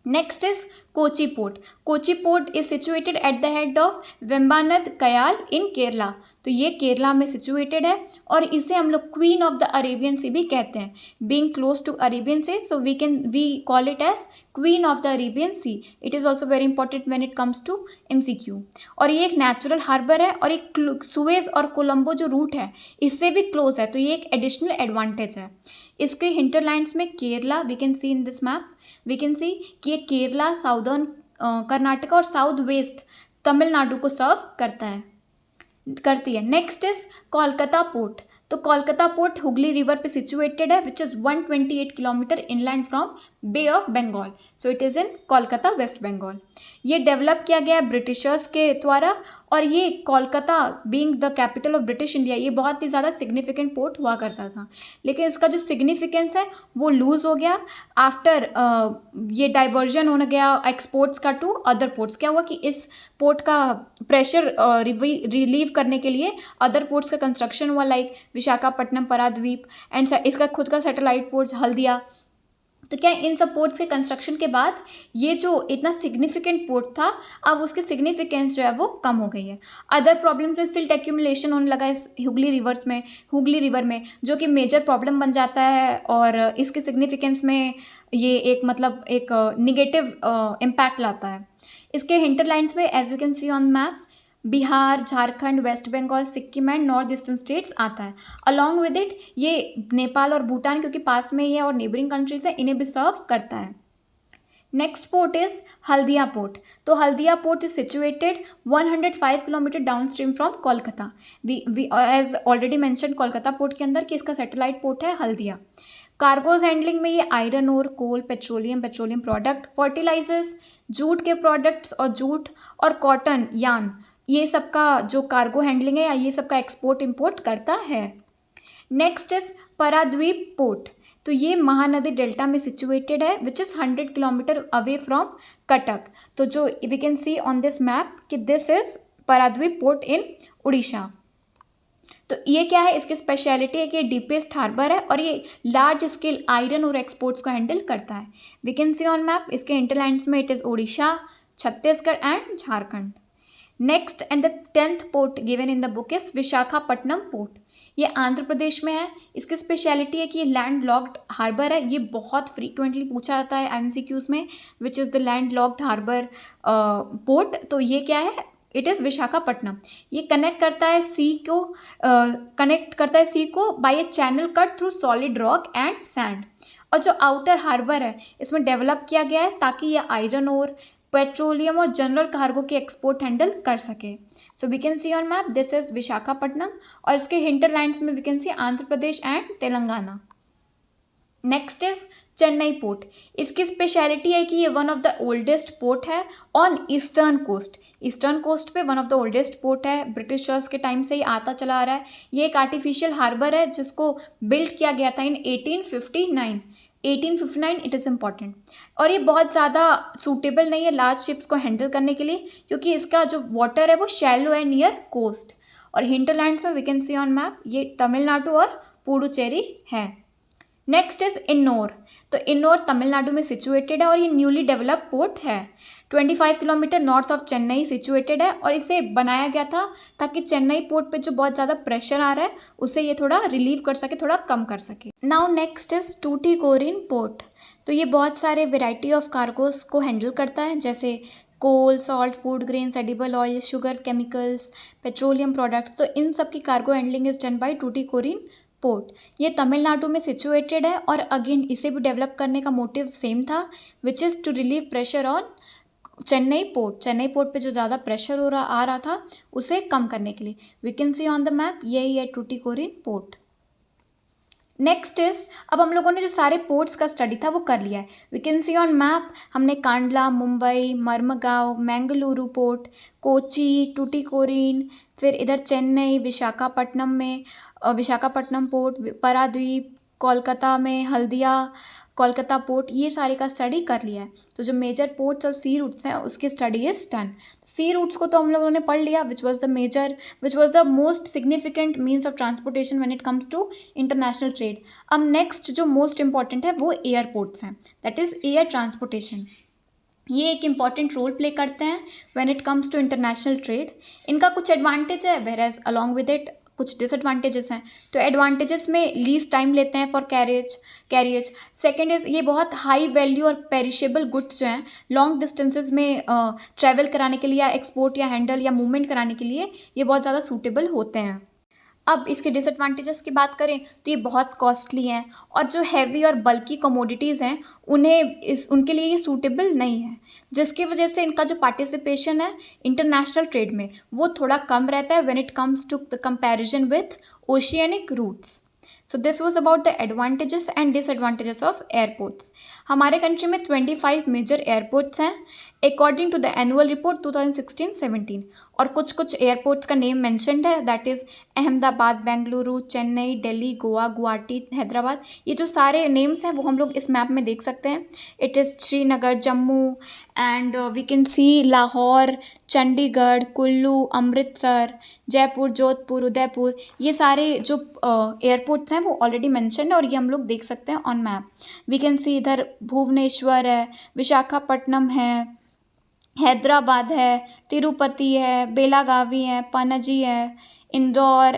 Next is Kochi port. Kochi port is situated at the head of Vembanad Kayal in Kerala. तो ये केरला में सिचुएटेड है और इसे हम लोग queen of the Arabian sea भी कहते हैं। Being close to Arabian sea, so we call it as queen of the Arabian sea. It is also very important when it comes to MCQ। और ये एक नेचुरल हार्बर है और एक Suez और कोलंबो जो रूट है इससे भी क्लोज है, तो ये एक एडिशनल एडवांटेज है। इसके हिंटरलैंड्स में Kerala, we can see in this map, we can see कि ये केरला, साउदर्न कर्नाटका और साउथ वेस्ट तमिलनाडु को सर्व करती है। Next is Kolkata port. तो कोलकाता पोर्ट हुगली रिवर पे सिचुएटेड है which is 128 kilometre inland from bay of Bengal. So it is in Kolkata, west Bengal. ये डेवलप किया गया है ब्रिटिशर्स के द्वारा और ये Kolkata being the capital of British India, ये बहुत ही ज़्यादा सिग्निफिकेंट पोर्ट हुआ करता था। लेकिन इसका जो सिग्निफिकेंस है वो लूज़ हो गया आफ्टर ये डाइवर्जन होने गया एक्सपोर्ट्स का टू अदर पोर्ट्स। क्या हुआ कि इस पोर्ट का प्रेशर रिलीव करने के लिए अदर पोर्ट्स का कंस्ट्रक्शन हुआ, लाइक विशाखापट्टनम, पाराद्वीप एंड इसका खुद का सैटेलाइट पोर्ट्स हल्दिया। तो क्या इन सब पोर्ट्स के कंस्ट्रक्शन के बाद ये जो इतना सिग्निफिकेंट पोर्ट था अब उसकी सिग्निफिकेंस जो है वो कम हो गई है। अदर प्रॉब्लम्स में सिल्ट एक्यूमुलेशन होने लगा इस हुगली रिवर में जो कि मेजर प्रॉब्लम बन जाता है और इसके सिग्निफिकेंस में ये एक मतलब एक निगेटिव इम्पैक्ट लाता है। इसके हिंटरलैंड्स में as we can see on map Bihar, Jharkhand, west Bengal, Sikkim and north eastern states आता है। अलॉन्ग विद इट ये नेपाल और भूटान क्योंकि पास में ही है और नेबरिंग कंट्रीज है, इन्हें भी सर्व करता है। Next port is Haldia port. तो Haldia port is situated 105 kilometer downstream from Kolkata. We as already mention Kolkata port के अंदर कि इसका सैटेलाइट पोर्ट है हल्दिया। कार्गोज हैंडलिंग में ये आयरन ओर, कोल, पेट्रोलियम प्रोडक्ट, फर्टिलाइजर्स, जूट के प्रोडक्ट्स और जूट और कॉटन, यान, ये सब का जो कार्गो हैंडलिंग है या ये सब का एक्सपोर्ट इंपोर्ट करता है। Next is Paradip port. तो ये महानदी डेल्टा में सिचुएटेड है which is 100 kilometer away from Cuttack. तो जो we can see on this map कि this is Paradip port in Orissa. तो ये क्या है, इसकी स्पेशलिटी है कि ये डीपेस्ट हार्बर है और ये लार्ज स्केल आयरन और एक्सपोर्ट्स को हैंडल करता है। We can see on map इसके इंटरलैंड्स में it is Orissa, Chhattisgarh and Jharkhand. Next and the 10th port given in the book is Visakhapatnam port. ये आंध्र प्रदेश में है। इसकी स्पेशलिटी है कि ये लैंड लॉक्ड हार्बर है। ये बहुत फ्रीक्वेंटली पूछा जाता है MCQs में, which is the landlocked harbour port. तो ये क्या है, इट इज़ विशाखापट्टनम। ये कनेक्ट करता है सी को by a channel cut through solid rock and sand. और जो आउटर हार्बर है इसमें डेवलप किया गया है ताकि ये आयरन और पेट्रोलियम और जनरल कार्गो के एक्सपोर्ट हैंडल कर सके। So we can see on map this is Visakhapatnam और इसके हिंटरलैंड्स में we can see Andhra Pradesh and Telangana. Next is Chennai port. इसकी स्पेशलिटी है कि ये one of the oldest port है ऑन ईस्टर्न कोस्ट पे one of the oldest port है। ब्रिटिशर्स के टाइम से ही आता चला आ रहा है। ये एक आर्टिफिशियल हार्बर है जिसको बिल्ड किया गया था इन 1859 इट इज़ इम्पॉर्टेंट। और ये बहुत ज़्यादा सूटेबल नहीं है लार्ज शिप्स को हैंडल करने के लिए क्योंकि इसका जो वाटर है वो शैलो है नियर कोस्ट। और हिंटरलैंड्स में we can see on map ये तमिलनाडु और पुडुचेरी है। Next is Ennore. तो इन्नौर तमिलनाडु में सिचुएटेड है और ये न्यूली डेवलप्ड पोर्ट है। 25 kilometre north of Chennai situated है और इसे बनाया गया था ताकि चेन्नई पोर्ट पे जो बहुत ज़्यादा प्रेशर आ रहा है उसे ये थोड़ा रिलीव कर सके, थोड़ा कम कर सके। Now next is Tuticorin port. तो ये बहुत सारे वेराइटी ऑफ कार्गोस को हैंडल करता है जैसे coal, salt, food grains, edible oil, sugar, chemicals, petroleum products. तो इन सब की cargo handling is done by Tuticorin port. ये तमिलनाडु में सिचुएटेड है और अगेन इसे भी डेवलप करने का मोटिव सेम था which is to relieve pressure on Chennai port पे जो ज़्यादा प्रेशर आ रहा था उसे कम करने के लिए। We can see on the map यही है टूटीकोरिन पोर्ट। नेक्स्ट इज अब हम लोगों ने जो सारे पोर्ट्स का स्टडी था वो कर लिया है। We can see on map हमने कांडला, मुंबई, मर्मगांव, मैंगलुरु पोर्ट, कोची, टूटीकोरिन, फिर इधर चेन्नई, विशाखापट्टनम पोर्ट, पारादीप, कोलकाता में हल्दिया, कोलकाता पोर्ट, ये सारे का स्टडी कर लिया है। तो जो मेजर पोर्ट्स और सी रूट्स हैं उसकी study is done. Sea routes को तो हम लोगों ने पढ़ लिया, which was the most significant means of transportation when it comes to international trade. अब नेक्स्ट जो मोस्ट इंपॉर्टेंट है वो एयरपोर्ट्स हैं, दैट इज़ एयर ट्रांसपोर्टेशन। ये एक इम्पॉर्टेंट रोल प्ले करते हैं when it comes to international trade. इनका कुछ एडवांटेज है, whereas along with it कुछ डिसएडवांटेजेस हैं। तो एडवांटेजेस में लीज टाइम लेते हैं फॉर कैरियज। सेकेंड इज़ ये बहुत हाई वैल्यू और पेरिशेबल गुड्स जो हैं लॉन्ग डिस्टेंसेज में ट्रैवल कराने के लिए या एक्सपोर्ट या हैंडल या मूवमेंट कराने के लिए ये बहुत ज़्यादा सूटेबल होते हैं। अब इसके डिसएडवांटेजेस की बात करें तो ये बहुत कॉस्टली हैं, और जो हैवी और बल्की कमोडिटीज़ हैं उनके लिए ये सूटेबल नहीं है, जिसकी वजह से इनका जो पार्टिसिपेशन है इंटरनेशनल ट्रेड में वो थोड़ा कम रहता है when it comes to the comparison with oceanic routes. So this was about the advantages and disadvantages of airports. हमारे कंट्री में 25 मेजर एयरपोर्ट्स हैं according to the annual report 2016-17, और कुछ कुछ एयरपोर्ट्स का नेम मैंशनड है, दैट इज़ अहमदाबाद, बेंगलुरु, चेन्नई, दिल्ली, गोवा, गुवाहाटी, हैदराबाद। ये जो सारे नेम्स हैं वो हम लोग इस मैप में देख सकते हैं। It is Srinagar, Jammu, and we can see Lahore, Chandigarh, Kullu, Amritsar, Jaipur, Jodhpur, Udaipur. ये सारे जो एयरपोर्ट्स हैं वो ऑलरेडी मैंशनड है और ये हम लोग देख सकते हैं on map. We can see इधर भुवनेश्वर है, विशाखापट्टनम है, हैदराबाद है, तिरुपति है, बेलागावी है, पणजी है, Indore,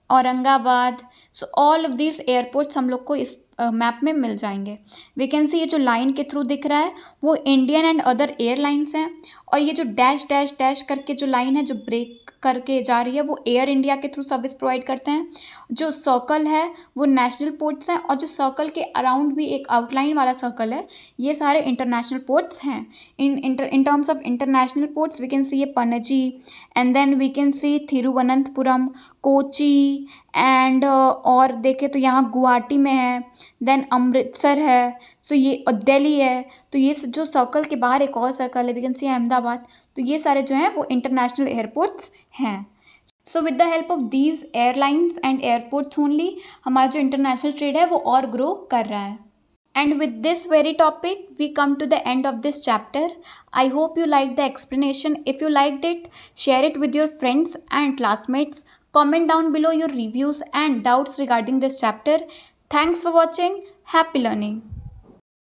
Aurangabad. So all of these airports हम लोग को इस मैप में मिल जाएंगे। वी कैन सी ये जो लाइन के थ्रू दिख रहा है वो इंडियन एंड अदर एयरलाइंस हैं, और ये जो डैश डैश डैश करके जो लाइन है जो ब्रेक करके जा रही है वो एयर इंडिया के थ्रू सर्विस प्रोवाइड करते हैं। जो सर्कल है वो नेशनल पोर्ट्स हैं, और जो सर्कल के अराउंड भी एक आउटलाइन वाला सर्कल है ये सारे इंटरनेशनल पोर्ट्स हैं। In terms of international ports we can see ये Panaji, and then we can see Thiruvananthapuram, Kochi, and और देखें तो यहाँ गुवाहाटी में है, देन अमृतसर है, सो ये दिल्ली है। तो ये जो सर्कल के बाहर एक और सर्कल है वी कैन सी अहमदाबाद। तो ये सारे जो हैं वो इंटरनेशनल एयरपोर्ट्स हैं। So with the help of these airlines and airports only हमारा जो इंटरनेशनल ट्रेड है वो और ग्रो कर रहा है। And with this very topic, we come to the end of this chapter. I hope you liked the explanation. If you liked it, share it with your friends and classmates. Comment down below your reviews and doubts regarding this chapter. Thanks for watching. Happy learning.